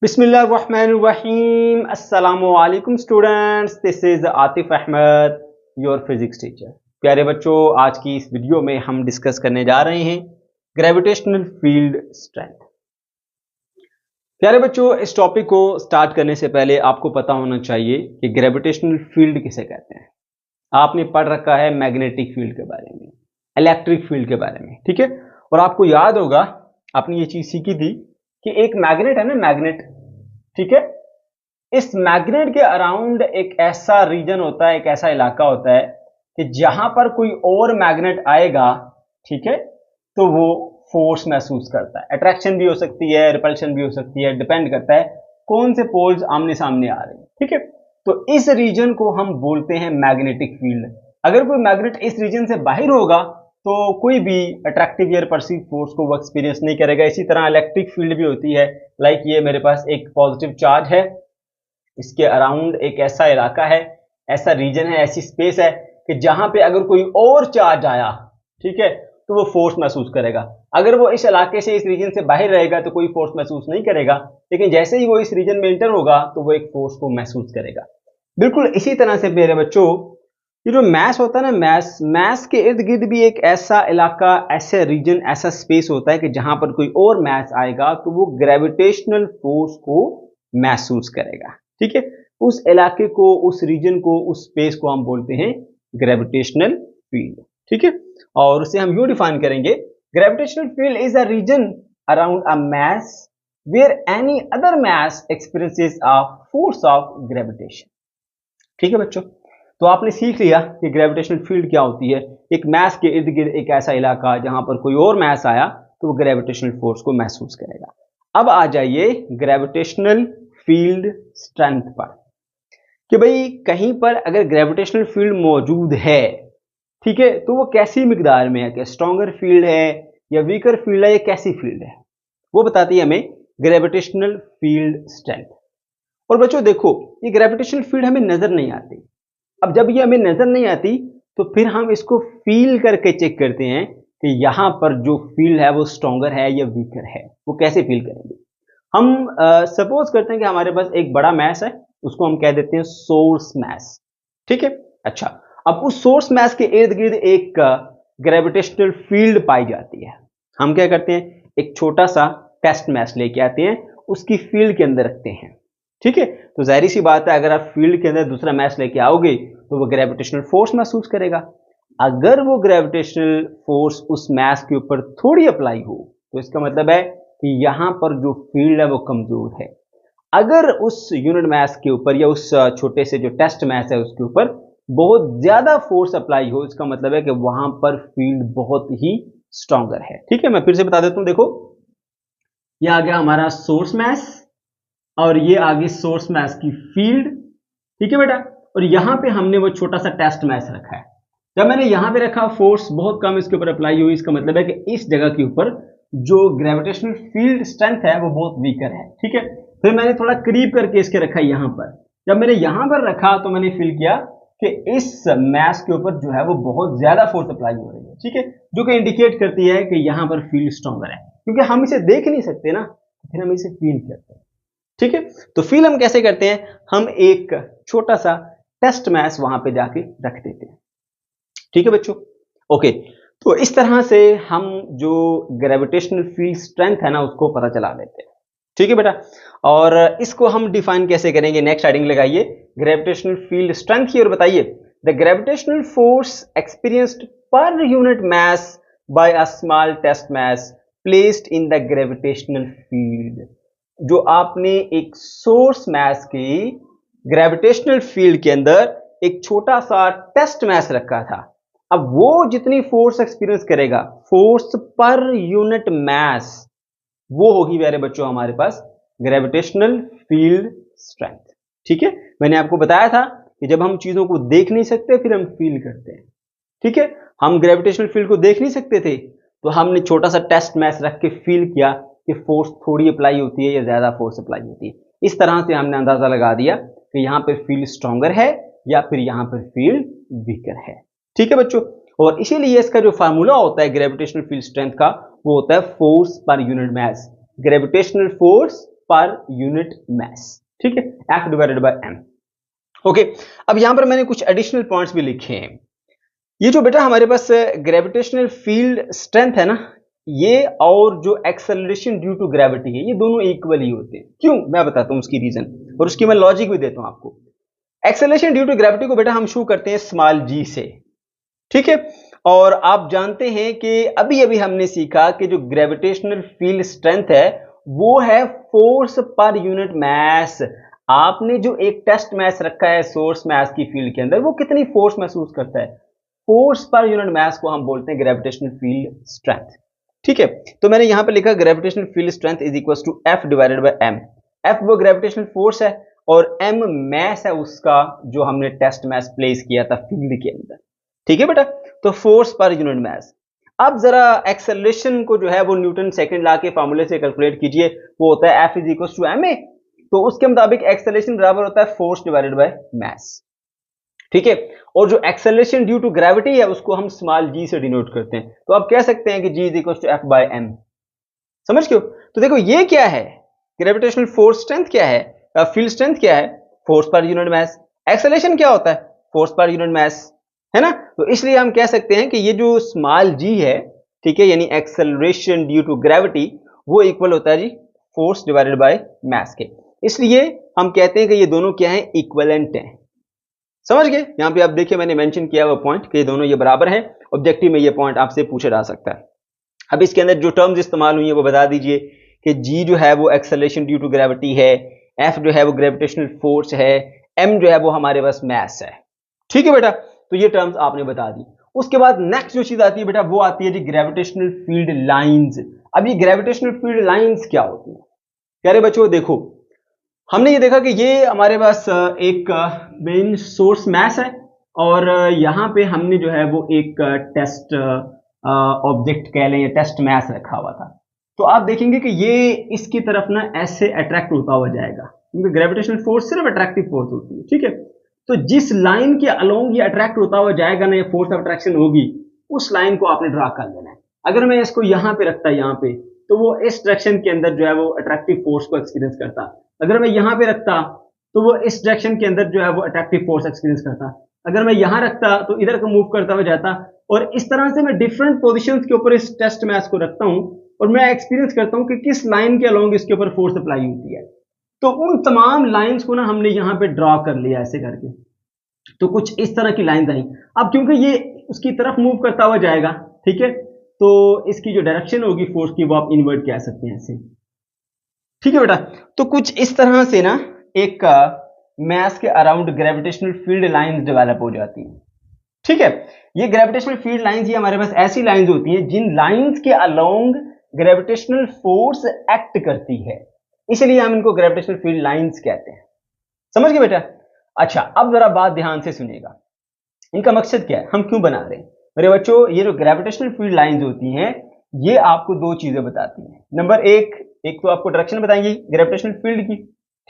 बिस्मिल्लाहिर्रहमानिर्रहीम। अस्सलामुअलैकुम students, this is Atif Ahmad, your physics teacher. प्यारे बच्चों, आज की इस वीडियो में हम डिस्कस करने जा रहे हैं ग्रेविटेशनल फील्ड स्ट्रेंथ। प्यारे बच्चों, इस टॉपिक को स्टार्ट करने से पहले आपको पता होना चाहिए कि ग्रेविटेशनल फील्ड किसे कहते हैं। आपने पढ़ रखा है मैग्नेटिक फील्ड के बारे में, इलेक्ट्रिक फील्ड के बारे में, ठीक है। और आपको याद होगा, आपने ये चीज सीखी थी कि एक मैग्नेट है ना, मैग्नेट, ठीक है। इस मैग्नेट के अराउंड एक ऐसा रीजन होता है, एक ऐसा इलाका होता है कि जहां पर कोई और मैग्नेट आएगा, ठीक है, तो वो फोर्स महसूस करता है। अट्रैक्शन भी हो सकती है, रिपल्शन भी हो सकती है, डिपेंड करता है कौन से पोल्स आमने सामने आ रहे हैं, ठीक है। तो इस रीजन को हम बोलते हैं मैग्नेटिक फील्ड। अगर कोई मैग्नेट इस रीजन से बाहर होगा तो कोई भी अट्रैक्टिव या रिपल्सिव फोर्स को वो एक्सपीरियंस नहीं करेगा। इसी तरह इलेक्ट्रिक फील्ड भी होती है। लाइक ये मेरे पास एक पॉजिटिव चार्ज है, इसके अराउंड एक ऐसा इलाका है, ऐसा रीजन है, ऐसी स्पेस है कि जहां पे अगर कोई और चार्ज आया, ठीक है, तो वो फोर्स महसूस करेगा। अगर वो इस इलाके से, इस रीजन से बाहर रहेगा तो कोई फोर्स महसूस नहीं करेगा, लेकिन जैसे ही वो इस रीजन में एंटर होगा तो वो एक फोर्स को महसूस करेगा। बिल्कुल इसी तरह से मेरे बच्चों, ये जो मैस होता है ना, मैस के इर्द गिर्द भी एक ऐसा इलाका, ऐसा रीजन, ऐसा स्पेस होता है कि जहां पर कोई और मैस आएगा तो वो ग्रेविटेशनल फोर्स को महसूस करेगा, ठीक है। उस इलाके को, उस रीजन को, उस स्पेस को हम बोलते हैं ग्रेविटेशनल फील्ड, ठीक है। और उसे हम यूं डिफाइन करेंगे, gravitational field is a region around a mass where any other mass experiences a force of gravitation, ठीक है बच्चों। तो आपने सीख लिया कि ग्रेविटेशनल फील्ड क्या होती है। एक मैस के इर्द गिर्द एक ऐसा इलाका जहां पर कोई और मैस आया तो वो ग्रेविटेशनल फोर्स को महसूस करेगा। अब आ जाइए ग्रेविटेशनल फील्ड स्ट्रेंथ पर, कि भाई कहीं पर अगर ग्रेविटेशनल फील्ड मौजूद है, ठीक है, तो वो कैसी मिकदार में है, कि स्ट्रॉन्गर फील्ड है या वीकर फील्ड है या कैसी फील्ड है, वो बताती है हमें ग्रेविटेशनल फील्ड स्ट्रेंथ। और बच्चों देखो, ये ग्रेविटेशनल फील्ड हमें नजर नहीं आती। अब जब ये हमें नजर नहीं आती तो फिर हम इसको फील करके चेक करते हैं कि यहां पर जो फील्ड है वो स्ट्रॉन्गर है या वीकर है। वो कैसे फील करेंगे? हम सपोज करते हैं कि हमारे पास एक बड़ा मैस है, उसको हम कह देते हैं सोर्स मैस, ठीक है। अच्छा, अब उस सोर्स मैस के इर्द गिर्द एक ग्रेविटेशनल फील्ड पाई जाती है। हम क्या करते हैं, एक छोटा सा टेस्ट मैस लेके आते हैं, उसकी फील्ड के अंदर रखते हैं, ठीक है। तो जाहिर सी बात है, अगर आप फील्ड के अंदर दूसरा मैस लेके आओगे तो वो ग्रेविटेशनल फोर्स महसूस करेगा। अगर वो ग्रेविटेशनल फोर्स उस मैस के ऊपर थोड़ी अप्लाई हो तो इसका मतलब है कि यहां पर जो फील्ड है वो कमजोर है। अगर उस यूनिट मैस के ऊपर या उस छोटे से जो टेस्ट मैस है उसके ऊपर बहुत ज्यादा फोर्स अप्लाई हो, इसका मतलब है कि वहां पर फील्ड बहुत ही स्ट्रॉन्गर है, ठीक है। मैं फिर से बता देता हूं, देखो ये आ गया हमारा सोर्स मैस और ये आगे सोर्स मैस की फील्ड, ठीक है बेटा। और यहां पे हमने वो छोटा सा टेस्ट मैस रखा है। जब मैंने यहां पे रखा, फोर्स बहुत कम इसके ऊपर अप्लाई हुई, इसका मतलब है कि इस जगह के ऊपर जो ग्रेविटेशनल फील्ड स्ट्रेंथ है वो बहुत वीकर है, ठीक है। फिर मैंने थोड़ा करीब करके इसके रखा यहां पर। जब मैंने यहां पर रखा तो मैंने फील किया कि इस मैस के ऊपर जो है वो बहुत ज्यादा फोर्स अप्लाई हो रही है, ठीक है, जो कि इंडिकेट करती है कि यहां पर फील्ड स्ट्रॉन्गर है। क्योंकि हम इसे देख नहीं सकते ना, फिर हम इसे फील करते हैं, ठीक है। तो फील हम कैसे करते हैं, हम एक छोटा सा टेस्ट मैस वहां पे जाके रख देते हैं, ठीक है बच्चों। ओके, तो इस तरह से हम जो ग्रेविटेशनल फील्ड स्ट्रेंथ है ना उसको पता चला लेते हैं, ठीक है बेटा। और इसको हम डिफाइन कैसे करेंगे, नेक्स्ट हेडिंग लगाइए ग्रेविटेशनल फील्ड स्ट्रेंथ की और बताइए the gravitational force experienced per unit mass by a small test mass placed in the gravitational field. जो आपने एक सोर्स मैस की ग्रेविटेशनल फील्ड के अंदर एक छोटा सा टेस्ट मैस रखा था, अब वो जितनी फोर्स एक्सपीरियंस करेगा, फोर्स पर यूनिट मैस, वो होगी मेरे बच्चों हमारे पास ग्रेविटेशनल फील्ड स्ट्रेंथ, ठीक है। मैंने आपको बताया था कि जब हम चीजों को देख नहीं सकते फिर हम फील करते हैं, ठीक है। हम ग्रेविटेशनल फील्ड को देख नहीं सकते थे तो हमने छोटा सा टेस्ट मैस रख के फील किया कि फोर्स थोड़ी अप्लाई होती है या ज्यादा फोर्स अप्लाई होती है। इस तरह से हमने अंदाजा लगा दिया कि यहां पर फील्ड स्ट्रॉन्गर है या फिर यहां पर फील्ड वीकर है, ठीक है बच्चों। और इसीलिए इसका जो फार्मूला होता है ग्रेविटेशनल फील्ड स्ट्रेंथ का, वो होता है फोर्स पर यूनिट मास, ग्रेविटेशनल फोर्स पर यूनिट मास, ठीक है, F divided by m। Okay, अब यहां पर मैंने कुछ एडिशनल पॉइंट्स भी लिखे हैं। ये जो बेटा हमारे पास ग्रेविटेशनल फील्ड स्ट्रेंथ है ना, ये और जो एक्सेलरेशन ड्यू टू ग्रेविटी है, ये दोनों इक्वल ही होते हैं। क्यों, मैं बताता हूं उसकी रीजन, और उसकी मैं लॉजिक भी देता हूं आपको। एक्सेलरेशन ड्यू टू ग्रेविटी को बेटा हम शो करते हैं स्मॉल g से, ठीक है। और आप जानते हैं कि अभी अभी हमने सीखा कि जो ग्रेविटेशनल फील्ड स्ट्रेंथ है वो है फोर्स पर यूनिट मास। आपने जो एक टेस्ट मास रखा है सोर्स मास की फील्ड के अंदर, वो कितनी फोर्स महसूस करता है, फोर्स पर यूनिट मास को हम बोलते हैं ग्रेविटेशनल फील्ड स्ट्रेंथ, ठीक है। तो मैंने यहां पे लिखा gravitational field strength is equal to F divided by m। F वो ग्रेविटेशनल फोर्स है और m मास है उसका जो हमने टेस्ट मास प्लेस किया था फील्ड के अंदर, ठीक है बेटा। तो फोर्स पर यूनिट मास। अब जरा एक्सेलरेशन को जो है वो न्यूटन सेकंड लॉ के फार्मूले से कैलकुलेट कीजिए, वो होता है F is equal to ma। तो उसके मुताबिक एक्सेलरेशन बराबर होता है फोर्स डिवाइडेड बाय मास, ठीक है। और जो एक्सेलरेशन ड्यू टू ग्रेविटी है उसको हम स्मॉल g से डिनोट करते हैं। तो आप कह सकते हैं कि g is equal to F by m। समझ क्यों? तो देखो ये क्या है, ग्रेविटेशनल फोर्स स्ट्रेंथ क्या है, फील्ड स्ट्रेंथ क्या है, फोर्स पर यूनिट मास। एक्सेलरेशन क्या होता है, फोर्स पर यूनिट मास, है ना। तो इसलिए हम कह सकते हैं कि ये जो स्मॉल g है, ठीक है, यानी एक्सेलरेशन ड्यू टू ग्रेविटी, वो इक्वल होता है जी फोर्स डिवाइडेड बाय मास के। इसलिए हम कहते हैं कि ये दोनों क्या है, इक्विवेलेंट हैं। समझ गए? यहां पे आप देखिए मैंने मेंशन किया वो पॉइंट कि दोनों ये बराबर हैं। ऑब्जेक्टिव में ये पॉइंट आपसे पूछा जा सकता है। अब इसके अंदर जो टर्म्स इस्तेमाल हुई है वो बता दीजिए कि g जो है वो एक्सेलरेशन ड्यू टू ग्रेविटी है, F जो है वो ग्रेविटेशनल फोर्स है, m जो है वो हमारे पास मास है, ठीक है बेटा। तो ये टर्म्स आपने बता दी। उसके बाद नेक्स्ट जो चीज आती है बेटा वो आती है जी ग्रेविटेशनल फील्ड लाइंस। अब ये ग्रेविटेशनल फील्ड लाइंस क्या होती है? प्यारे बच्चों देखो, हमने ये देखा कि ये हमारे पास एक मेन सोर्स मास है और यहाँ पे हमने जो है वो एक टेस्ट ऑब्जेक्ट कह लें या टेस्ट मास रखा हुआ था। तो आप देखेंगे कि ये इसकी तरफ ना ऐसे अट्रैक्ट होता हुआ जाएगा, क्योंकि ग्रेविटेशनल फोर्स सिर्फ अट्रैक्टिव फोर्स होती है, ठीक है। तो जिस लाइन के अलोंग ये अट्रैक्ट होता हुआ जाएगा ना, ये फोर्स ऑफ अट्रैक्शन होगी, उस लाइन को आपने ड्रा कर लेना है। अगर मैं इसको यहाँ पे रखता यहाँ पे, तो वो इस डायरेक्शन के अंदर जो है वो अट्रैक्टिव फोर्स को एक्सपीरियंस करता। अगर मैं यहाँ पे रखता तो वो इस डायरेक्शन के अंदर जो है वो अट्रैक्टिव फोर्स एक्सपीरियंस करता। अगर मैं यहाँ रखता तो इधर को मूव करता हुआ जाता। और इस तरह से मैं डिफरेंट पोजीशंस के ऊपर इस टेस्ट मास को रखता हूँ और मैं एक्सपीरियंस करता हूँ कि किस लाइन के अलोंग इसके ऊपर फोर्स अप्लाई होती है। तो उन तमाम लाइंस को ना हमने यहाँ पे ड्रॉ कर लिया ऐसे करके। तो कुछ इस तरह की लाइंस आई। अब क्योंकि ये उसकी तरफ मूव करता हुआ जाएगा, ठीक है, तो इसकी जो डायरेक्शन होगी फोर्स की वो आप इनवर्ट कह सकते हैं ऐसे, ठीक है बेटा। तो कुछ इस तरह से ना एक मास के around gravitational field lines develop हो जाती हैं, ठीक है। ये ग्रेविटेशनल फील्ड लाइंस ये हमारे पास ऐसी लाइंस होती हैं जिन लाइंस के अलोंग ग्रेविटेशनल फोर्स एक्ट करती है, इसलिए हम इनको ग्रेविटेशनल फील्ड लाइंस कहते हैं। समझ गए बेटा? अच्छा, अब जरा बात ध्यान से सुनिएगा, इनका मकसद क्या है, हम क्यों बना रहे हैं। मेरे बच्चों, ये जो ग्रेविटेशनल फील्ड लाइंस होती हैं ये आपको दो चीजें बताती हैं। नंबर एक तो आपको डायरेक्शन बताएंगी ग्रेविटेशनल फील्ड की,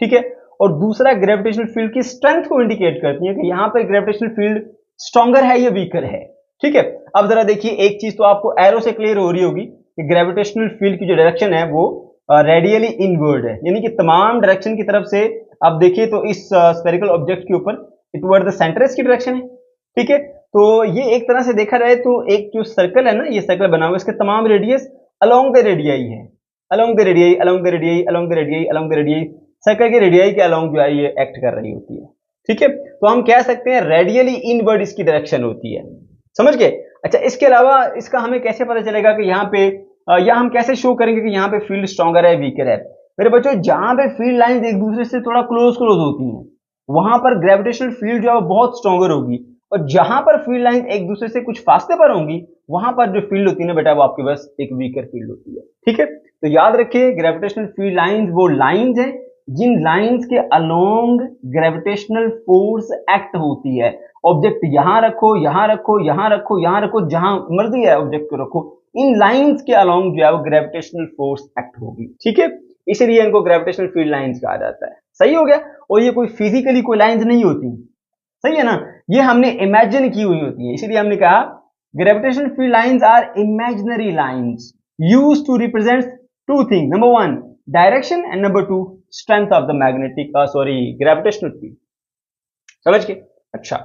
ठीक है, और दूसरा ग्रेविटेशनल फील्ड की स्ट्रेंथ को इंडिकेट करती है कि यहां पर ग्रेविटेशनल फील्ड स्ट्रॉन्गर है या वीकर है, ठीक है। अब जरा देखिए, एक चीज तो आपको एरो से क्लियर हो रही होगी कि ग्रेविटेशनल फील्ड की जो डायरेक्शन है वो रेडियली इनवर्ड है, यानी कि तमाम डायरेक्शन की तरफ से आप देखिए तो इस स्फेरिकल ऑब्जेक्ट के ऊपर इटवर्ड द सेंटर इसकी डायरेक्शन है, ठीक है। तो ये एक तरह से देखा जाए तो एक जो सर्कल है ना, ये सर्कल बना हुआ, इसके तमाम रेडियस अलोंग द रेडियाई है, along the radii, along the radii, along the radii, along the radii, circle के रेडियाई के अलोंग जो है ये एक्ट कर रही होती है, ठीक है। तो हम कह सकते हैं रेडियली इनवर्ड इसकी डायरेक्शन होती है। समझ गए? अच्छा, इसके अलावा इसका हमें कैसे पता चलेगा कि यहाँ पे या हम कैसे शो करेंगे कि यहाँ पे फील्ड स्ट्रॉन्गर है वीकर है। मेरे बच्चों, जहां पे फील्ड लाइंस एक दूसरे से थोड़ा क्लोज होती हैं वहां पर ग्रेविटेशनल फील्ड जो है वो बहुत स्ट्रॉन्गर होगी, और जहां पर फील्ड लाइंस एक दूसरे से कुछ फासले पर होंगी वहां पर जो फील्ड होती है ना बेटा वो आपके पास एक वीकर फील्ड होती है, ठीक है। तो याद रखिए, ग्रेविटेशनल फील्ड लाइंस वो लाइंस हैं जिन लाइंस के अलोंग ग्रेविटेशनल फोर्स एक्ट होती है। ऑब्जेक्ट यहां रखो, यहां रखो, यहां रखो, यहां रखो, जहां मर्जी है ऑब्जेक्ट को रखो, इन लाइंस के अलोंग जो है वो ग्रेविटेशनल फोर्स एक्ट होगी, ठीक है। इसलिए इनको ग्रेविटेशनल फील्ड लाइंस कहा जाता है। सही हो गया? और ये कोई फिजिकली कोई लाइंस नहीं होती, सही है ना, ये हमने इमेजिन की हुई होती है। इसीलिए हमने कहा gravitational field lines are imaginary lines used to represent two thing. Number one, direction and number 2 strength of the magnetic gravitational field. समझ के? अच्छा,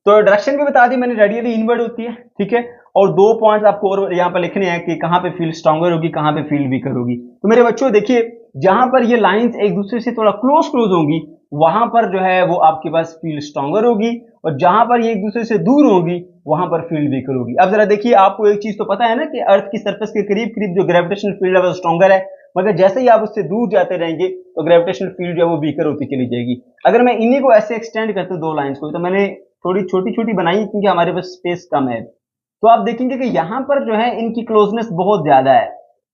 तो डायरेक्शन भी बता दी मैंने, रेडियली इनवर्ड होती है, ठीक है। और 2 पॉइंट्स आपको और यहाँ पर लिखने हैं कि कहाँ पे फील्ड स्ट्रॉन्गर होगी, कहाँ पे फील्ड वीकर होगी। तो मेरे बच्चों देखिए, जहां पर ये लाइंस एक दूसरे से थोड़ा क्लोज होंगी, वहां पर जो है वो आपके पास फील्ड स्ट्रॉन्गर होगी, और जहां पर ये एक दूसरे से दूर होगी वहां पर फील्ड वीकर होगी। अब जरा देखिए, आपको एक चीज तो पता है ना कि अर्थ की सरफेस के करीब करीब जो ग्रेविटेशनल फील्ड है वो स्ट्रॉन्गर है, मगर जैसे ही आप उससे दूर जाते रहेंगे तो ग्रेविटेशनल फील्ड जो है वो वीकर होती चली जाएगी। अगर मैं इन्हीं को ऐसे एक्सटेंड करता हूं 2 लाइंस को, तो मैंने थोड़ी छोटी छोटी बनाई क्योंकि हमारे पास स्पेस कम है। तो आप देखेंगे कि यहाँ पर जो है इनकी क्लोजनेस बहुत ज्यादा है,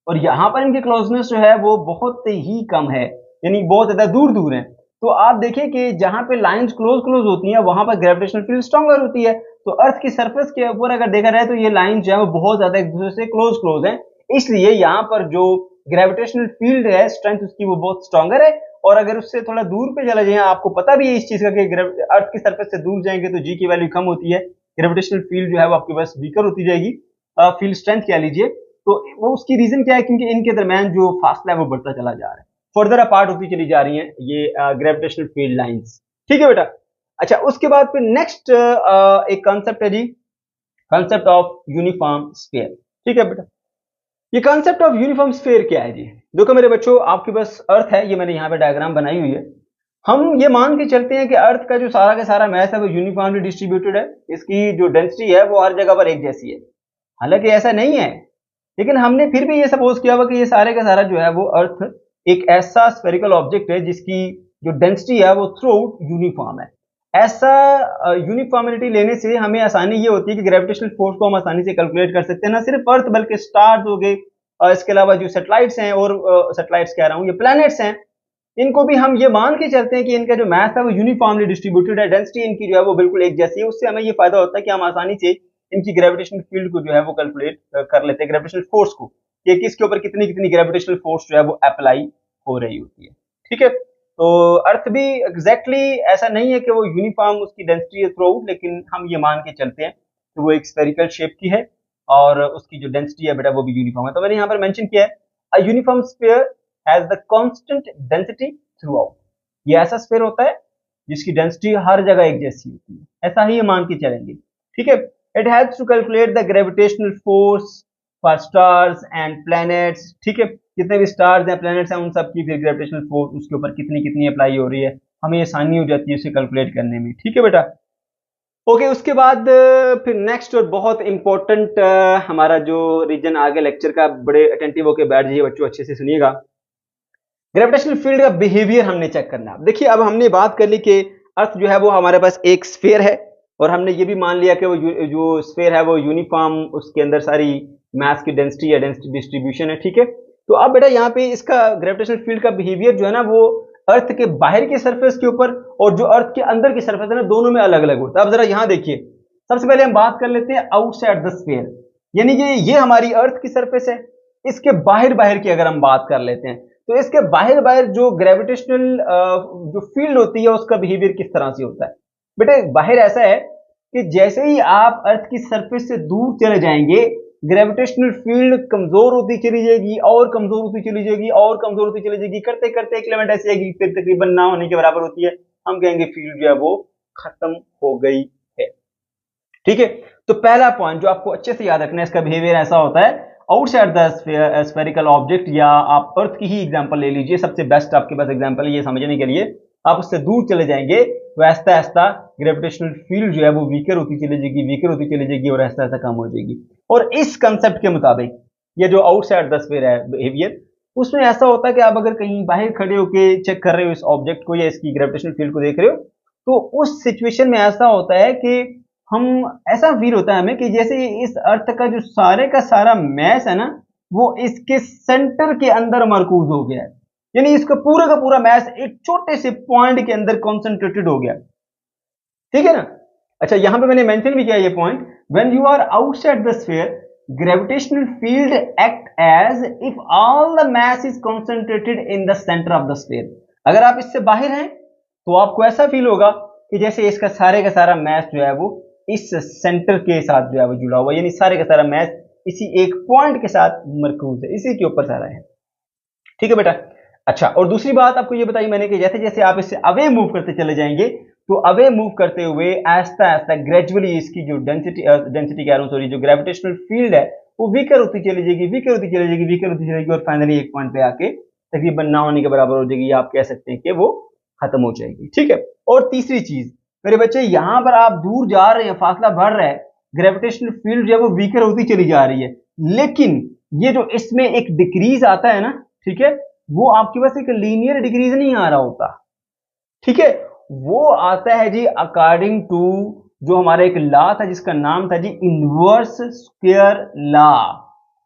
और यहाँ पर इनकी क्लोजनेस जो है वो बहुत ही कम है, यानी बहुत ज्यादा दूर दूर है। तो आप देखिए कि जहां पे लाइंस क्लोज होती हैं वहां पर ग्रेविटेशनल फील्ड स्ट्रॉन्गर होती है। तो अर्थ की सरफेस के ऊपर अगर देखा जाए तो ये लाइन जो है वो बहुत ज्यादा एक दूसरे से क्लोज है, इसलिए यहाँ पर जो ग्रेविटेशनल फील्ड है स्ट्रेंथ उसकी वो बहुत स्ट्रॉन्गर है। और अगर उससे थोड़ा दूर पे चला जाए, आपको पता भी है इस चीज का कि अर्थ की सरफेस से दूर जाएंगे तो जी की वैल्यू कम होती है, ग्रेविटेशनल फील्ड जो है वो आपके पास वीकर होती जाएगी, फील्ड स्ट्रेंथ कह लीजिए। तो वो उसकी रीजन क्या है, क्योंकि इनके दरमियान जो फासला है वो बढ़ता चला जा रहा है, फर्दर अपार्ट होती चली जा रही है ये ग्रेविटेशनल फील्ड लाइंस। ठीक है बेटा। अच्छा, उसके बाद फिर नेक्स्ट एक कॉन्सेप्ट है जी, कॉन्सेप्ट ऑफ यूनिफॉर्म स्फीयर। ठीक है बेटा, ये कॉन्सेप्ट ऑफ यूनिफॉर्म स्फीयर क्या है जी? देखो मेरे बच्चों, आपके पास अर्थ है, ये मैंने यहाँ पे डायग्राम बनाई हुई है। हम ये मान के चलते हैं कि अर्थ का जो सारा का सारा मैस है वो यूनिफॉर्मली डिस्ट्रीब्यूटेड है, इसकी जो डेंसिटी है वो हर जगह पर एक जैसी है। हालांकि ऐसा नहीं है, लेकिन हमने फिर भी ये सपोज किया हुआ कि ये सारे का सारा जो है वो अर्थ एक ऐसा स्फेरिकल ऑब्जेक्ट है जिसकी जो डेंसिटी है वो थ्रू आउट यूनिफॉर्म है। ऐसा यूनिफॉर्मिलिटी लेने से हमें आसानी ये होती है कि ग्रेविटेशनल फोर्स को हम आसानी से कैलकुलेट कर सकते हैं, ना सिर्फ अर्थ बल्कि स्टार्स हो गए, इसके अलावा जो सैटेलाइट्स हैं, और सैटेलाइट्स कह रहा हूँ, ये प्लैनेट्स हैं, इनको भी हम ये मान के चलते हैं कि इनका जो मास है वो यूनिफॉर्मली डिस्ट्रीब्यूटेड है, डेंसिटी इनकी जो है वो बिल्कुल एक जैसी है। उससे हमें ये फायदा होता है कि हम आसानी से इनकी ग्रेविटेशनल फील्ड को जो है वो कैलकुलेट कर लेते हैं, ग्रेविटेशनल फोर्स को, कि किसके ऊपर कितनी कितनी ग्रेविटेशनल फोर्स जो है वो अप्लाई हो रही होती है। ठीक है, तो अर्थ भी एग्जैक्टली ऐसा नहीं है कि वो यूनिफॉर्म उसकी डेंसिटी है थ्रू आउट, लेकिन हम ये मान के चलते हैं कि वो एक स्फेरिकल शेप की है और उसकी जो डेंसिटी है बेटा वो भी यूनिफॉर्म है। तो मैंने यहाँ पर मेंशन किया है, a uniform sphere has the constant density through out. ये ऐसा स्फीयर होता है जिसकी डेंसिटी हर जगह एक जैसी होती है, ऐसा ही ये मान के चलेंगे। ठीक है, it helps to calculate the gravitational force for stars and planets. ठीक है, जितने भी स्टार्स हैं, प्लैनेट्स हैं, उन सब की फिर ग्रेविटेशनल फोर्स उसके ऊपर कितनी कितनी अप्लाई हो रही है, हमें आसानी हो जाती है उसे कैलकुलेट करने में। ठीक है बेटा। ओके, उसके बाद फिर नेक्स्ट और बहुत इंपॉर्टेंट हमारा जो रीजन आगे लेक्चर का, बड़े अटेंटिव होकर बैठ जाइए बच्चों, अच्छे से सुनिएगा। ग्रेविटेशनल फील्ड का बिहेवियर हमने चेक करना है। देखिए, अब हमने बात कर ली कि अर्थ जो है वो हमारे पास एक स्फीयर है, और हमने ये भी मान लिया कि वो जो स्फीयर है वो यूनिफॉर्म, उसके अंदर सारी मास की डेंसिटी या डेंसिटी डिस्ट्रीब्यूशन है। ठीक है, तो अब बेटा यहाँ पे इसका ग्रेविटेशनल फील्ड का बिहेवियर जो है ना वो अर्थ के बाहर के सरफेस के ऊपर और जो अर्थ के अंदर की सरफेस है ना, दोनों में अलग अलग होता है। अब जरा यहाँ देखिए, सबसे पहले हम बात कर लेते हैं आउटसाइड द स्फीयर, यानी कि ये हमारी अर्थ की सरफेस है, इसके बाहर बाहर की अगर हम बात कर लेते हैं तो इसके बाहर बाहर जो ग्रेविटेशनल जो फील्ड होती है उसका बिहेवियर किस तरह से होता है। बेटे बाहर ऐसा है कि जैसे ही आप अर्थ की सरफेस से दूर चले जाएंगे, ग्रेविटेशनल फील्ड कमजोर होती चली जाएगी और कमजोर होती चली जाएगी और कमजोर होती चली जाएगी, करते करते एक लिमिट ऐसी आएगी फिर तकरीबन ना होने के बराबर होती है, हम कहेंगे फील्ड जो है वो खत्म हो गई है। ठीक है, तो पहला पॉइंट जो आपको अच्छे से याद रखना है, इसका बिहेवियर ऐसा होता है, आउटसाइड द स्फेरिकल ऑब्जेक्ट, या आप अर्थ की ही एग्जांपल ले लीजिए, सबसे बेस्ट आपके पास एग्जांपल है ये समझने के लिए। आप उससे दूर चले जाएंगे तो ऐसा ऐसा ग्रेविटेशनल फील्ड जो है वो वीकर होती चली जाएगी, वीकर होती चली जाएगी और ऐसा ऐसा कम हो जाएगी। और इस कंसेप्ट के मुताबिक ये जो आउटसाइड द स्फीयर है बिहेवियर, उसमें ऐसा होता है कि आप अगर कहीं बाहर खड़े होकर चेक कर रहे हो इस ऑब्जेक्ट को या इसकी ग्रेविटेशनल फील्ड को देख रहे हो, तो उस सिचुएशन में ऐसा होता है कि हम ऐसा फील होता है हमें कि जैसे इस अर्थ का जो सारे का सारा मैस है ना वो इसके सेंटर के अंदर मरकूज हो गया है, यानी इसका पूरा का पूरा मैस एक छोटे से पॉइंट के अंदर कॉन्सेंट्रेटेड हो गया। ठीक है ना। अच्छा, यहां पे मैंने मेंशन भी किया ये point, when you are outside the sphere gravitational field act as if all the mass is concentrated in the center of the sphere. अगर आप इससे बाहर हैं तो आपको ऐसा फील होगा कि जैसे इसका सारे का सारा मैस जो है वो इस सेंटर के साथ जो है वो जुड़ा हुआ, यानी सारे का सारा मैस इसी एक पॉइंट के साथ मरकूज है, इसी के ऊपर सारा है। ठीक है बेटा। अच्छा, और दूसरी बात आपको ये बताई मैंने कि जैसे जैसे आप इससे अवे मूव करते चले जाएंगे तो अवे मूव करते हुए आहिस्ता आहिस्ता ग्रेजुअली इसकी जो डेंसिटी कह रहा हूं सॉरी, जो ग्रेविटेशनल फील्ड है वो वीकर होती चली जाएगी, वीकर होती चली जाएगी, वीकर होती चली जाएगी और फाइनली एक पॉइंट पे आके तकरीबन ना होने के बराबर हो जाएगी, या आप कह सकते हैं कि वो खत्म हो जाएगी। ठीक है, और तीसरी चीज मेरे बच्चे, यहां पर आप दूर जा रहे हैं, फासला बढ़ रहा है, ग्रेविटेशनल फील्ड जो है वो वीकर होती चली जा रही है, लेकिन ये जो इसमें एक डिक्रीज आता है ना, ठीक है, वो आपके पास एक लीनियर डिक्रीज नहीं आ रहा होता, ठीक है, वो आता है जी अकॉर्डिंग टू जो हमारा एक लॉ था जिसका नाम था जी इनवर्स स्क्वायर लॉ।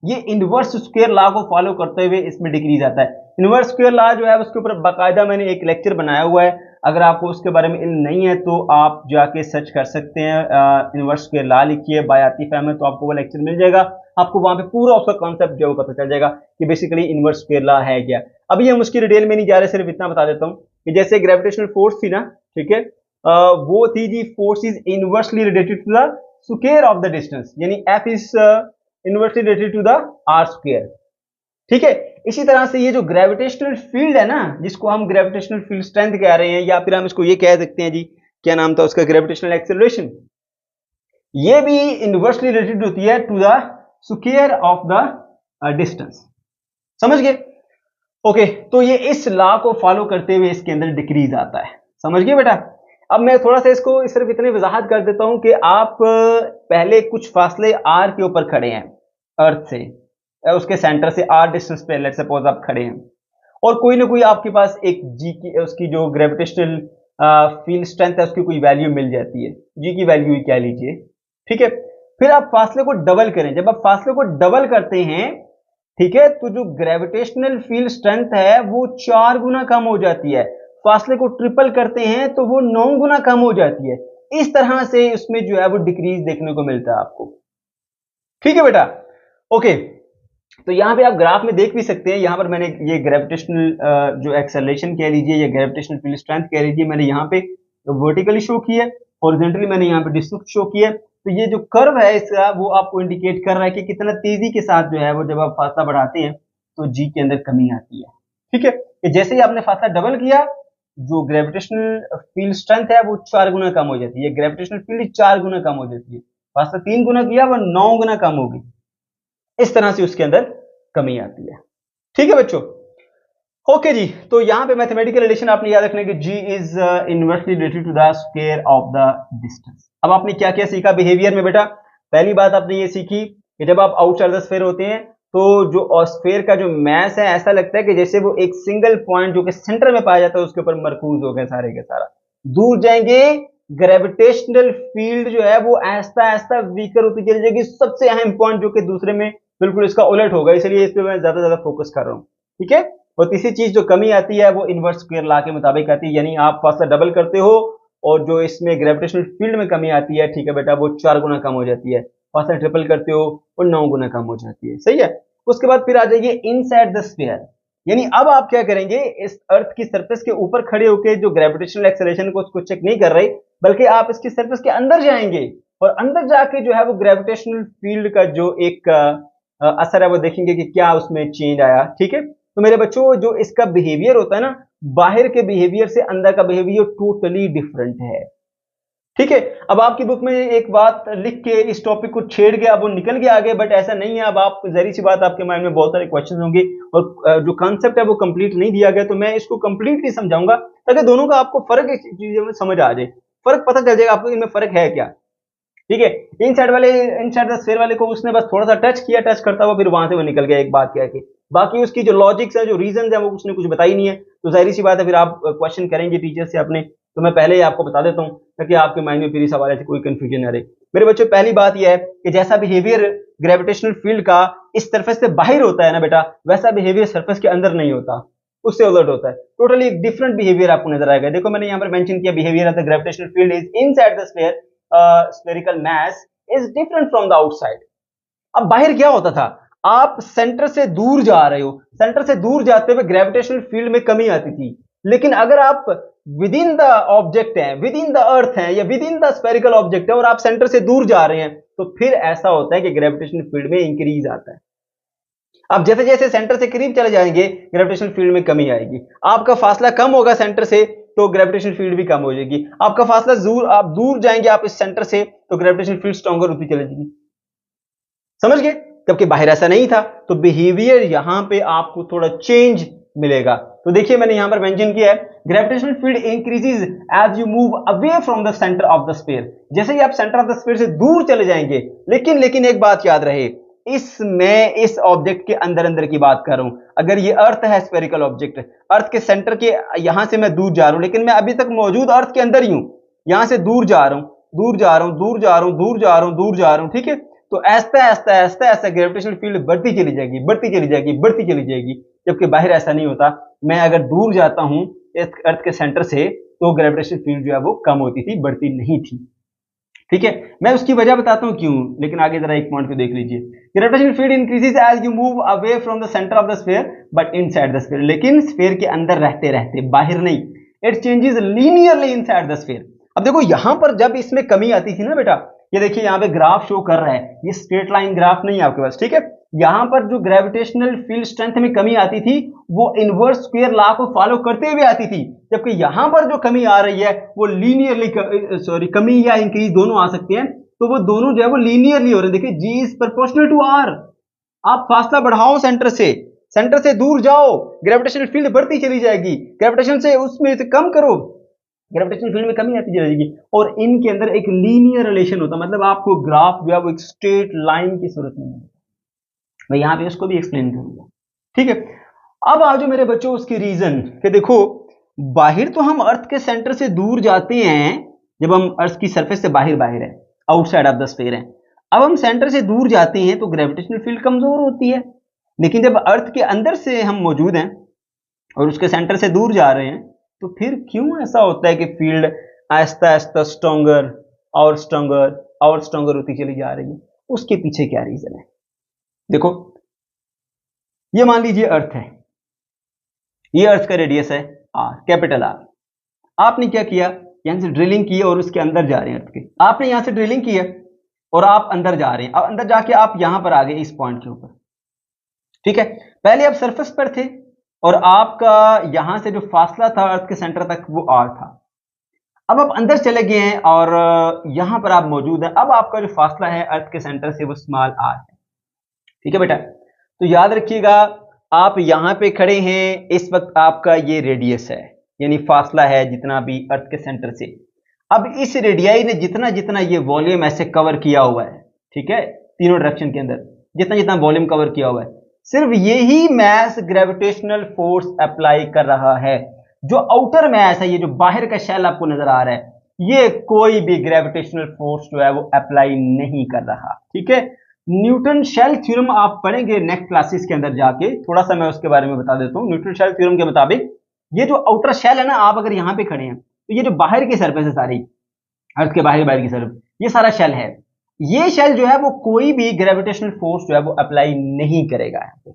ये इनवर्स स्क्वायर लॉ को फॉलो करते हुए इसमें डिक्रीज आता है। इनवर्स स्क्वायर लॉ जो है उसके ऊपर बाकायदा मैंने एक लेक्चर बनाया हुआ है, अगर आपको उसके बारे में इल्म नहीं है तो आप जाके सर्च कर सकते हैं, इनवर्स स्क्वायर लॉ लिखिए बाय आतिफ अहमद, तो आपको वो लेक्चर मिल जाएगा, आपको वहां पे पूरा उसका कॉन्सेप्ट जो है वो पता चल जाएगा कि बेसिकली इनवर्स स्क्वायर लॉ है क्या। अभी हम उसकी डिटेल में नहीं जा रहे, सिर्फ इतना बता देता हूं कि जैसे ग्रेविटेशनल फोर्स थी ना, ठीक है, वो थी G force is inversely related to the square of the distance, यानी F is inversely related to the R square. ठीक है, इसी तरह से ये जो ग्रेविटेशनल फील्ड है ना, जिसको हम ग्रेविटेशनल फील्ड स्ट्रेंथ कह रहे हैं, या फिर हम इसको ये कह सकते हैं जी, क्या नाम था उसका, ग्रेविटेशनल एक्सेलरेशन, ये भी इनवर्सली रिलेटेड होती है to the square of the distance. समझ गए? ओके, तो ये इस लॉ को फॉलो करते हुए इसके अंदर डिक्रीज आता है। समझ गए बेटा? अब मैं थोड़ा सा इसको सिर्फ इतनी वजाहत कर देता हूं कि आप पहले कुछ फासले आर के ऊपर खड़े हैं अर्थ से, उसके सेंटर से आर डिस्टेंस पे लेट्स सपोज आप खड़े हैं, और कोई ना कोई आपके पास एक जी की उसकी जो ग्रेविटेशनल फील्ड स्ट्रेंथ है उसकी कोई वैल्यू मिल जाती है, जी की वैल्यू ही कह लीजिए। ठीक है, फिर आप फासले को डबल करें, जब आप फासले को डबल करते हैं, ठीक है, तो जो ग्रेविटेशनल फील्ड स्ट्रेंथ है वो 4 गुना कम हो जाती है, फासले को ट्रिपल करते हैं तो वो 9 गुना कम हो जाती है। इस तरह से उसमें जो है वो डिक्रीज देखने को मिलता है आपको। ठीक है बेटा? ओके, तो यहां पे आप ग्राफ में देख भी सकते हैं, यहां पर मैंने ये ग्रेविटेशनल जो एक्सेलरेशन कह लीजिए या ग्रेविटेशनल फील्ड स्ट्रेंथ कह लीजिए, मैंने यहां पे वर्टिकली शो की है, हॉरिजॉन्टली मैंने यहां पे डिस्टेंस शो की है, तो ये जो कर्व है इसका वो आपको इंडिकेट कर रहा है कि कितना तेजी के साथ जो है वो जब आप फासला बढ़ाते हैं तो जी के अंदर कमी आती है। ठीक है, कि जैसे ही आपने फासला डबल किया, जो ग्रेविटेशनल फील्ड स्ट्रेंथ है वो 4 गुना कम हो जाती है, ग्रेविटेशनल फील्ड 4 गुना कम हो जाती है, फासला 3 गुना किया वो 9 गुना कम होगी, इस तरह से उसके अंदर कमी आती है। ठीक है बच्चों? ओके जी, तो यहां पे मैथमेटिकल रिलेशन आपने याद रखना है कि G is inversely related to the square of the distance. अब आपने क्या क्या सीखा बिहेवियर में बेटा? पहली बात आपने ये सीखी कि जब आप आउटसाइड द स्फीयर होते हैं तो जो स्फीयर का जो मैस है ऐसा लगता है कि जैसे वो एक सिंगल पॉइंट जो कि सेंटर में पाया जाता है उसके ऊपर मरकूज हो गए सारे के सारा, दूर जाएंगे ग्रेविटेशनल फील्ड जो है वो आहिस्ता आहिस्ता वीकर होती चली जाएगी, सबसे अहम पॉइंट जो कि दूसरे में बिल्कुल इसका उलट होगा, इसलिए इस पे मैं ज्यादा फोकस कर रहा हूं। ठीक है, और तीसरी चीज जो कमी आती है वो इनवर्स स्क्वायर लॉ के मुताबिक आती है, यानी आप फासला डबल करते हो और जो इसमें ग्रेविटेशनल फील्ड में कमी आती है, ठीक है बेटा, वो 4 गुना कम हो जाती है, फासला ट्रिपल करते हो वो 9 गुना कम हो जाती है। सही है? उसके बाद फिर आ जाइए इनसाइड द स्फीयर, यानी अब आप क्या करेंगे, इस अर्थ की सरफेस के ऊपर खड़े होकर जो ग्रेविटेशनल एक्सेलरेशन को उसको चेक नहीं कर रहे, बल्कि आप इसकी सरफेस के अंदर जाएंगे और अंदर जाके जो है वो ग्रेविटेशनल फील्ड का जो एक असर है वो देखेंगे कि क्या उसमें चेंज आया। ठीक है, तो मेरे बच्चों जो इसका बिहेवियर होता है ना, बाहर के बिहेवियर से अंदर का बिहेवियर टोटली डिफरेंट है। ठीक है, अब आपकी बुक में एक बात लिख के इस टॉपिक को छेड़ के अब वो निकल के आगे, बट ऐसा नहीं है। अब आप जहरी सी बात, आपके माइंड में बहुत सारे क्वेश्चन होंगे और जो कॉन्सेप्ट है वो कंप्लीट नहीं दिया गया, तो मैं इसको कंप्लीटली समझाऊंगा ताकि दोनों का आपको फर्क एक चीजों में समझ आ जाए, फर्क पता चल जाएगा आपको इनमें फर्क है क्या। ठीक है, इनसाइड द स्फीयर वाले को उसने बस थोड़ा सा टच किया, टच करता हुआ फिर वहां से वो निकल गया एक बात कह के, बाकी उसकी जो लॉजिक्स है, जो रीजन है, वो उसने कुछ बताई नहीं है, तो जाहिर सी बात है फिर आप क्वेश्चन करेंगे टीचर से अपने, तो मैं पहले ही आपको बता देता हूं ताकि आपके माइंड में फिर इस हवाले से कोई कंफ्यूजन न रहे। मेरे बच्चों, पहली बात यह है कि जैसा बिहेवियर ग्रेविटेशनल फील्ड का इस सरफेस से बाहर होता है ना बेटा, वैसा बिहेवियर सरफेस के अंदर नहीं होता, उससे उलट होता है, टोटली एक डिफरेंट बिहेवियर आपको नजर आएगा। देखो मैंने यहाँ पर मेंशन किया, behaviour of the gravitational field is inside the sphere, spherical mass is different from the outside. अब बाहर क्या होता था, आप सेंटर से दूर जा रहे हो, सेंटर से दूर जाते हुए ग्रेविटेशनल फील्ड में कमी आती थी, लेकिन अगर आप विद इन द ऑब्जेक्ट है, विद इन द अर्थ है या with in the spherical object है और आप सेंटर से दूर जा रहे हैं, तो फिर ऐसा होता है कि ग्रेविटेशनल फील्ड में इंक्रीज आता है। अब जैसे जैसे सेंटर से करीब चले जाएंगे ग्रेविटेशनल फील्ड में कमी आएगी। आपका फासला कम होगा सेंटर से तो ग्रेविटेशनल फील्ड भी कम हो जाएगी। आपका फासला आप दूर जाएंगे आप इस सेंटर से तो ग्रेविटेशनल फील्ड स्ट्रॉन्गर होती चली जाएगी। समझ गए? जबकि बाहर ऐसा नहीं था, तो बिहेवियर यहां पे आपको थोड़ा चेंज मिलेगा। तो देखिए मैंने यहां पर मेंशन किया है, gravitational field increases as you move away from the center of the sphere. जैसे ही आप सेंटर ऑफ द स्फीयर से दूर चले जाएंगे, लेकिन एक बात याद रहे, इसमें इस ऑब्जेक्ट के अंदर अंदर की बात कर रहा हूं। अगर ये अर्थ है, स्फेरिकल ऑब्जेक्ट, अर्थ के सेंटर के यहां से मैं दूर जा रहा हूं, लेकिन मैं अभी तक मौजूद अर्थ के अंदर ही हूं। यहां से दूर जा रहा हूं, दूर जा रहा हूं, दूर जा रहा हूं, दूर जा रहा हूं, दूर जा रहा हूं, ठीक है। तो ऐसा ऐसा ऐसा ऐसा ग्रेविटेशनल फील्ड बढ़ती चली जाएगी, बढ़ती चली जाएगी, बढ़ती चली जाएगी। जबकि बाहर ऐसा नहीं होता। मैं अगर दूर जाता हूं इस अर्थ के सेंटर से तो ग्रेविटेशनल फील्ड जो है वो कम होती थी, बढ़ती नहीं थी। ठीक है, मैं उसकी वजह बताता हूं क्यों, लेकिन आगे जरा एक पॉइंट को देख लीजिए। Gravitational field increases as you move away from the center of the sphere but inside the sphere. लेकिन स्फीयर के अंदर रहते रहते, बाहर नहीं। It changes linearly inside the sphere. अब देखो यहां पर जब इसमें कमी आती थी ना बेटा, ये देखिए यहां पे ग्राफ शो कर रहा है, ये स्ट्रेट लाइन ग्राफ नहीं है आपके पास, ठीक है। यहां पर जो ग्रेविटेशनल फील्ड स्ट्रेंथ में कमी आती थी वो इनवर्स स्क्वायर लॉ को फॉलो करते हुए आती थी। जबकि यहां पर जो कमी आ रही है वो लीनियरली, कमी या इंक्रीज दोनों आ सकते हैं, तो वो दोनों जो है वो लीनियरली हो रहे हैं। देखिए G is proportional to are. आप फासला बढ़ाओ सेंटर से दूर जाओ, ग्रेविटेशनल फील्ड बढ़ती चली जाएगी। ग्रेविटेशन से उसमें से कम करो, ग्रेविटेशनल फील्ड में कमी आती जाएगी। और इनके अंदर एक लीनियर रिलेशन होता है, मतलब आपको ग्राफ जो है वो एक स्ट्रेट लाइन की सूरत में है। मैं यहां पे उसको भी एक्सप्लेन करूंगा, ठीक है। अब आ जाओ मेरे बच्चों उसकी रीजन कि देखो बाहर तो हम अर्थ के सेंटर से दूर जाते हैं, जब हम अर्थ की सरफेस से बाहर है, आउटसाइड ऑफ द स्फीयर है। अब हम सेंटर से दूर जाते हैं तो ग्रेविटेशनल फील्ड कमजोर होती है। लेकिन जब अर्थ के अंदर से हम मौजूद हैं और उसके सेंटर से दूर जा रहे हैं, तो फिर क्यों ऐसा होता है कि फील्ड आहिस्ता आहिस्ता स्ट्रॉन्गर और स्ट्रॉन्गर और स्ट्रॉन्गर होती चली जा रही है? उसके पीछे क्या रीजन है? देखो ये मान लीजिए अर्थ है, ये अर्थ का रेडियस है आर, कैपिटल आर। आपने क्या किया, यहां से ड्रिलिंग की और उसके अंदर जा रहे हैं अर्थ के। आपने यहां से ड्रिलिंग की है और आप अंदर जा रहे हैं। अब अंदर जाके आप यहां पर आ गए इस पॉइंट के ऊपर, ठीक है। पहले आप सरफेस पर थे और आपका यहां से जो फासला था अर्थ के सेंटर तक वो आर था। अब आप अंदर चले गए हैं और यहां पर आप मौजूद हैं। अब आपका जो फासला है अर्थ के सेंटर से वो स्मॉल आर है, ठीक है बेटा। तो याद रखिएगा आप यहां पे खड़े हैं, इस वक्त आपका ये रेडियस है, यानी फासला है जितना भी अर्थ के सेंटर से। अब इस रेडियाई ने जितना जितना ये वॉल्यूम ऐसे कवर किया हुआ है, ठीक है, तीनों डायरेक्शन के अंदर जितना जितना वॉल्यूम कवर किया हुआ है, सिर्फ यही मैस ग्रेविटेशनल फोर्स अप्लाई कर रहा है। जो आउटर मैस है, ये जो बाहर का शेल आपको नजर आ रहा है, ये कोई भी ग्रेविटेशनल फोर्स जो है वो अप्लाई नहीं कर रहा, ठीक है। न्यूटन शेल थ्योरम आप पढ़ेंगे नेक्स्ट क्लासेस के अंदर जाके, थोड़ा सा मैं उसके बारे में बता देता हूं। न्यूटन शेल थ्योरम के मुताबिक ये जो आउटर शेल है ना, आप अगर यहां पे खड़े हैं तो ये जो बाहर की सरफेस है सारी अर्थ के बाहर की सरफेस, ये सारा शेल है। ये शेल जो है वो कोई भी ग्रेविटेशनल फोर्स जो है वो अप्लाई नहीं करेगा यहाँ पे,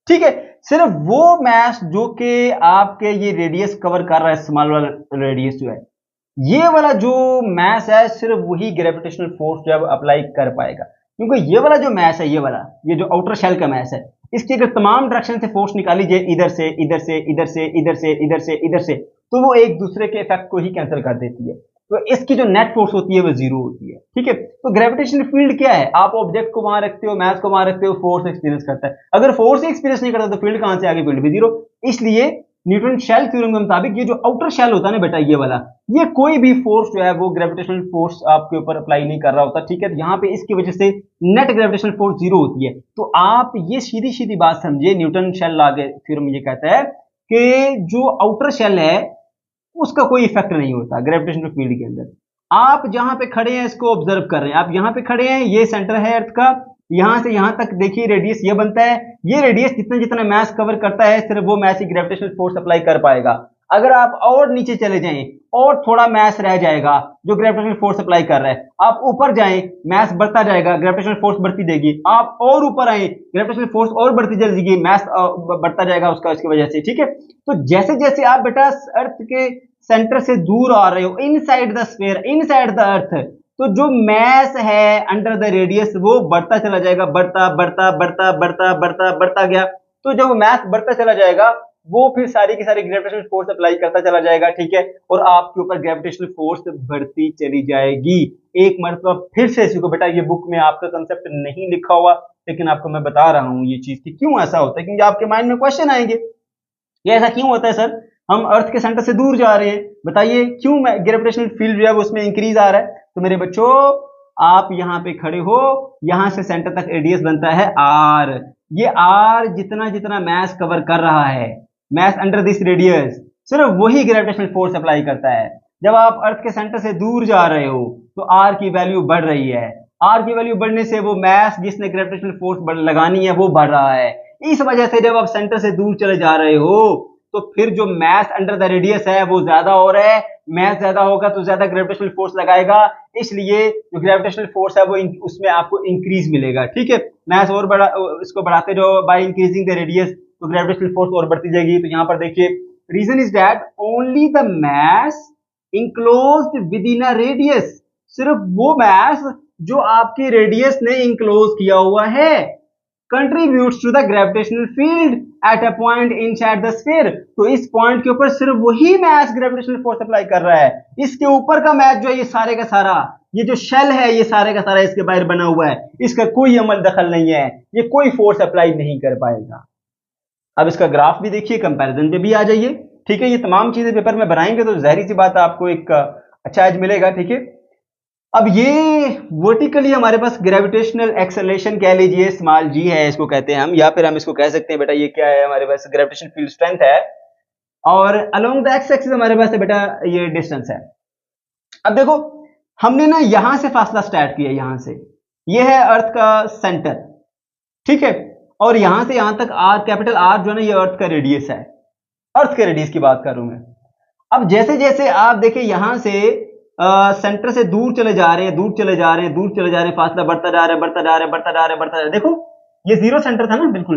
ठीक है। सिर्फ वो मैस जो कि आपके ये रेडियस कवर कर रहा है, स्मॉल वाला रेडियस जो है, ये वाला जो मैस है सिर्फ वही ग्रेविटेशनल फोर्स जो है वो अप्लाई कर पाएगा। क्योंकि ये वाला जो मैस है, ये जो आउटर शेल का मैस है, इसकी अगर तमाम डायरेक्शन से फोर्स निकाली जाए, इधर से इधर से इधर से इधर से इधर से इधर से, तो वो एक दूसरे के इफेक्ट को ही कैंसिल कर देती है। तो इसकी जो नेट फोर्स होती है वो जीरो होती है, ठीक है। तो ग्रेविटेशनल फील्ड क्या है, आप ऑब्जेक्ट को वहां रखते हो, मैस को वहां रखते हो, फोर्स एक्सपीरियंस करता है। अगर फोर्स एक्सपीरियंस नहीं करता तो फील्ड कहां से आगे, फील्ड भी जीरो। इसलिए न्यूटन शेल थ्योरम के मुताबिक ये जो आउटर शेल होता है ना बेटा, ये वाला, ये कोई भी फोर्स जो है वो ग्रेविटेशनल फोर्स आपके ऊपर अप्लाई नहीं कर रहा होता, ठीक है। यहाँ पे इसकी वजह से नेट ग्रेविटेशनल फोर्स जीरो होती है। तो आप ये सीधी सीधी बात समझिए, न्यूटन शेल लॉ के थ्योरम ये कहता है कि जो आउटर शेल है उसका कोई इफेक्ट नहीं होता ग्रेविटेशनल फील्ड के अंदर। आप जहां पे खड़े हैं इसको ऑब्जर्व कर रहे हैं, आप यहां पे खड़े हैं, ये सेंटर है अर्थ का, यहां से यहां तक देखिए रेडियस ये बनता है। ये रेडियस जितना जितना मैस कवर करता है सिर्फ वो मैस ही ग्रेविटेशनल फोर्स अप्लाई कर पाएगा। अगर आप और नीचे चले जाएं और थोड़ा मैस रह जाएगा जो ग्रेविटेशनल फोर्स अप्लाई कर रहा है, आप ऊपर जाएं मैस बढ़ता जाएगा, ग्रेविटेशनल फोर्स बढ़ती देगी। आप और ऊपर आए, ग्रेविटेशनल फोर्स और बढ़ती जाएगी, मैस बढ़ता जाएगा उसका, उसकी वजह से, ठीक है। तो जैसे जैसे आप बेटा अर्थ के सेंटर से दूर आ रहे हो, inside the sphere, inside the earth, तो जो mass है अंडर द रेडियस वो बढ़ता चला जाएगा, बढ़ता बढ़ता बढ़ता बढ़ता बढ़ता बढ़ता गया। तो जब mass बढ़ता चला जाएगा वो फिर सारी की सारी ग्रेविटेशनल फोर्स अप्लाई करता चला जाएगा, ठीक है, और आपके ऊपर ग्रेविटेशनल फोर्स बढ़ती चली जाएगी। एक मरतबा फिर से इसको, बेटा ये बुक में आपका कंसेप्ट नहीं लिखा हुआ, लेकिन आपको मैं बता रहा हूं ये चीज कि क्यों ऐसा होता है, क्योंकि आपके माइंड में क्वेश्चन आएंगे ये ऐसा क्यों होता है सर, हम अर्थ के सेंटर से दूर जा रहे हैं, बताइए क्यों ग्रेविटेशनल फील्ड जो है वो उसमें इंक्रीज आ रहा है। तो मेरे बच्चों आप यहाँ पे खड़े हो, यहां से सेंटर तक रेडियस बनता है आर, ये आर जितना जितना मैस कवर कर रहा है, मैस अंडर दिस रेडियस, सिर्फ वही ग्रेविटेशनल फोर्स अप्लाई करता है। जब आप अर्थ के सेंटर से दूर जा रहे हो तो आर की वैल्यू बढ़ रही है, आर की वैल्यू बढ़ने से वो मैस जिसने ग्रेविटेशनल फोर्स लगानी है वो बढ़ रहा है। इस वजह से जब आप सेंटर से दूर चले जा रहे हो तो फिर जो मैस अंडर द रेडियस है वो ज्यादा हो रहा है, मैस ज्यादा होगा तो ज्यादा ग्रेविटेशनल फोर्स लगाएगा, इसलिए जो ग्रेविटेशनल फोर्स है वो उसमें आपको इंक्रीज मिलेगा, ठीक है। मैस और बड़ा इसको बढ़ाते जाओ बाय इंक्रीजिंग द रेडियस, तो ग्रेविटेशनल फोर्स और बढ़ती जाएगी। तो यहाँ पर देखिए reason is that only the mass enclosed within a radius, सिर्फ वो मैस जो आपके रेडियस ने इंक्लोज किया हुआ है, contributes to the gravitational field at a point inside the sphere। तो इस पॉइंट के ऊपर सिर्फ वही मैस ग्रेविटेशनल फोर्स अप्लाई कर रहा है, इसके ऊपर का मैस जो है ये सारे का सारा, ये जो शेल है ये सारे का सारा इसके बाहर बना हुआ है, इसका कोई अमल दखल नहीं है, ये कोई फोर्स अप्लाई नहीं कर पाएगा। अब इसका ग्राफ भी देखिए, कंपैरिजन पे भी आ जाइए, ठीक है। ये तमाम चीजें पेपर में बनाएंगे तो जाहिर सी बात आपको एक अच्छा एज मिलेगा, ठीक है। अब ये वर्टिकली हमारे पास ग्रेविटेशनल एक्सेलरेशन कह लीजिए, स्मॉल जी है इसको कहते हैं हम, या फिर हम इसको कह सकते हैं बेटा ये क्या है, हमारे पास ग्रेविटेशन फील्ड स्ट्रेंथ है, और अलोंग द एक्स एक्सिस हमारे पास है बेटा ये डिस्टेंस है। अब देखो हमने ना यहां से फासला स्टार्ट किया, यहां से, ये है अर्थ का सेंटर, ठीक है, और यहां से यहां तक आर, कैपिटल आर जो है ना ये अर्थ का रेडियस है, अर्थ के रेडियस की बात कर रहा हूं मैं। अब जैसे जैसे आप देखिए यहां से सेंटर से दूर चले जा रहे हैं, दूर चले जा रहे हैं, दूर चले जा रहे हैं, फासला बढ़ता जा रहा है, बढ़ता जा रहा है, बढ़ता जा रहा है, बढ़ता जा रहा है। देखो ये जीरो सेंटर था ना बिल्कुल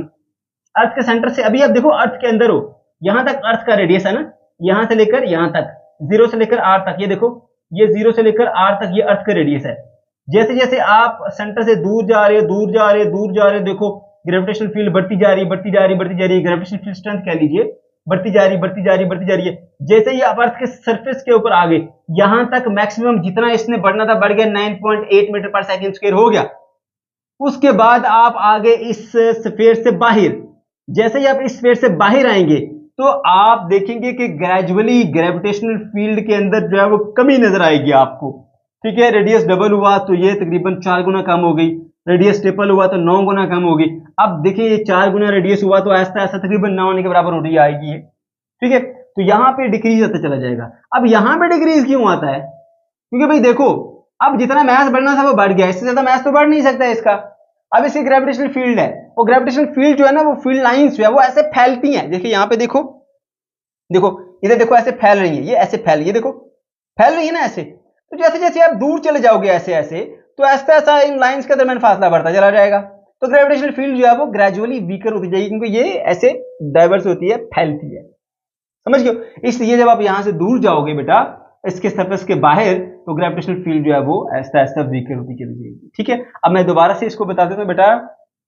अर्थ के सेंटर से, अभी आप देखो अर्थ के अंदर हो, यहां तक अर्थ का रेडियस है ना, यहां से लेकर यहां तक, जीरो से लेकर आर तक, ये देखो ये जीरो से लेकर आर तक ये अर्थ का रेडियस है। जैसे जैसे आप सेंटर से दूर जा रहे हो, दूर जा रहे हो, दूर जा रहे हो, देखो ग्रेविटेशनल फील्ड बढ़ती जा रही है, बढ़ती जा रही है, बढ़ती जा रही है, ग्रेविटेशनल फील्ड स्ट्रेंथ कह लीजिए, बढ़ती जा रही, बढ़ती जा रही, बढ़ती जा रही है। जैसे ही आप अर्थ के सरफेस के ऊपर आ गए, यहां तक मैक्सिमम जितना इसने बढ़ना था बढ़ गया, 9.8 मीटर पर सेकंड स्क्वायर हो गया। उसके बाद आप आगे इस स्फीयर से बाहर, जैसे ही आप इस स्फीयर से बाहर आएंगे तो आप देखेंगे कि ग्रेजुअली ग्रेविटेशनल फील्ड के अंदर जो है वो कमी नजर आएगी आपको, ठीक है। रेडियस डबल हुआ तो ये तकरीबन 4 गुना कम हो गई, रेडियस ट्रिपल हुआ तो 9 गुना कम होगी। अब देखिए ये 4 गुना रेडियस हुआ तो ऐसा ऐसा तकरीबन 9 होने के बराबर हो रही आएगी ये, ठीक है। तो यहाँ पे डिक्रीज होता चला जाएगा। अब यहाँ पे डिक्रीज क्यों आता है, क्योंकि भाई देखो अब जितना मैस बढ़ना था वो बढ़ गया, इससे ज्यादा मैस तो बढ़ नहीं सकता है इसका। अब इसकी ग्रेविटेशनल फील्ड है, वो ग्रेविटेशनल फील्ड जो है ना वो फील्ड लाइंस जो है वो ऐसे फैलती हैं, देखिए यहाँ पे देखो, देखो इधर देखो ऐसे फैल रही है, ये ऐसे फैल, ये देखो फैल रही है ना ऐसे। तो जैसे जैसे आप दूर चले जाओगे ऐसे ऐसे, तो ऐसा ऐसा इन लाइंस के दरमियान फासला बढ़ता चला जाएगा, तो ग्रेविटेशनल फील्ड जो है वो ग्रेजुअली वीकर होती जाएगी, क्योंकि ये ऐसे डाइवर्स होती है, फैलती है, समझ गए। इसलिए जब आप यहां से दूर जाओगे बेटा इसके सरफेस के बाहर, तो ग्रेविटेशनल फील्ड जो है वो ऐसा ऐसा वीकर होती चली जाएगी, ठीक है। अब मैं दोबारा से इसको बता देता हूं बेटा,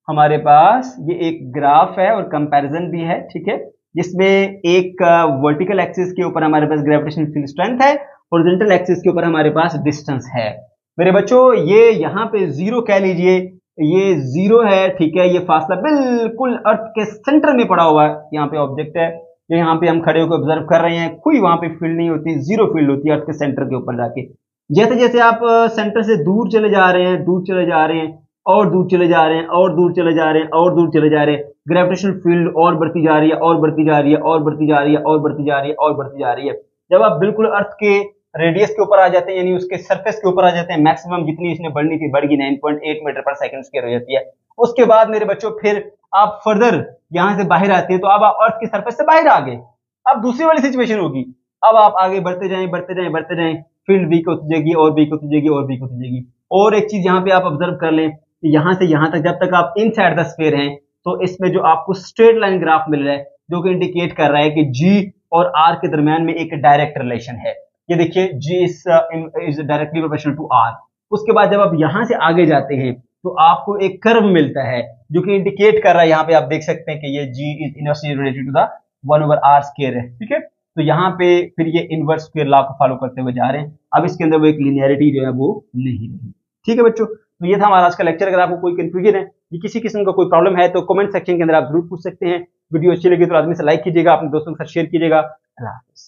हमारे पास ये एक ग्राफ है और कंपैरिजन भी है, ठीक है, जिसमें एक वर्टिकल एक्सिस के ऊपर हमारे पास ग्रेविटेशनल फील्ड स्ट्रेंथ है, हॉरिजॉन्टल एक्सिस के ऊपर हमारे पास डिस्टेंस है। मेरे बच्चों ये यहाँ पे जीरो कह लीजिए, ये जीरो है, ठीक है, ये फासला बिल्कुल अर्थ के सेंटर में पड़ा हुआ है, यहाँ पे ऑब्जेक्ट है, यहाँ पे हम खड़े होकर ऑब्जर्व कर रहे हैं, कोई वहां पे फील्ड नहीं होती, जीरो फील्ड होती है अर्थ के सेंटर के ऊपर जाके। जैसे जैसे आप सेंटर से दूर चले जा रहे हैं, दूर चले जा रहे हैं, और दूर चले जा रहे हैं, और दूर चले जा रहे हैं, और दूर चले जा रहे हैं, ग्रेविटेशनल फील्ड और बढ़ती जा रही है, और बढ़ती जा रही है, और बढ़ती जा रही है, और बढ़ती जा रही है, और बढ़ती जा रही है। जब आप बिल्कुल अर्थ के रेडियस के ऊपर आ जाते हैं, यानी उसके सरफेस के ऊपर आ जाते हैं, मैक्सिमम जितनी इसने बढ़नी थी बढ़ गई, 9.8 मीटर पर सेकंड स्क्वायर हो जाती है। उसके बाद मेरे बच्चों फिर आप फर्दर यहां से बाहर आते हैं, तो अब आप अर्थ की सरफेस से बाहर आ गए, अब दूसरी वाली सिचुएशन होगी, अब आप आगे बढ़ते जाएं, बढ़ते जाएं, बढ़ते जाएं, फील्ड वीक होती जाएगी, और वीक होती जाएगी, और वीक होती जाएगी। और एक चीज यहाँ पे आप ऑब्जर्व कर लें कि यहां से यहां तक जब तक आप इनसाइड द स्फीयर हैं, तो इसमें जो आपको स्ट्रेट लाइन ग्राफ मिल रहा है, जो कि इंडिकेट कर रहा है कि जी और आर के दरमियान में एक डायरेक्ट रिलेशन है। ये देखिए G is directly proportional to R, उसके बाद जब आप यहाँ से आगे जाते हैं तो आपको एक कर्व मिलता है जो कि इंडिकेट कर रहा है, यहाँ पे आप देख सकते हैं कि ये g is inversely related to the 1/r square है, ठीक है। तो यहाँ पे फिर ये इनवर्स स्क्वायर लॉ को फॉलो करते हुए जा रहे हैं। अब इसके अंदर वो एक लिनियरिटी जो है वो नहीं रही, ठीक है बच्चों। तो ये था हमारा आज का लेक्चर। अगर आपको कोई कंफ्यूजन है या किसी किस्म का कोई प्रॉब्लम है तो कमेंट सेक्शन के अंदर आप जरूर पूछ सकते हैं। वीडियो अच्छी लगी तो आदमी से लाइक कीजिएगा, अपने दोस्तों के साथ शेयर कीजिएगा। अल्लाह हाफिज़।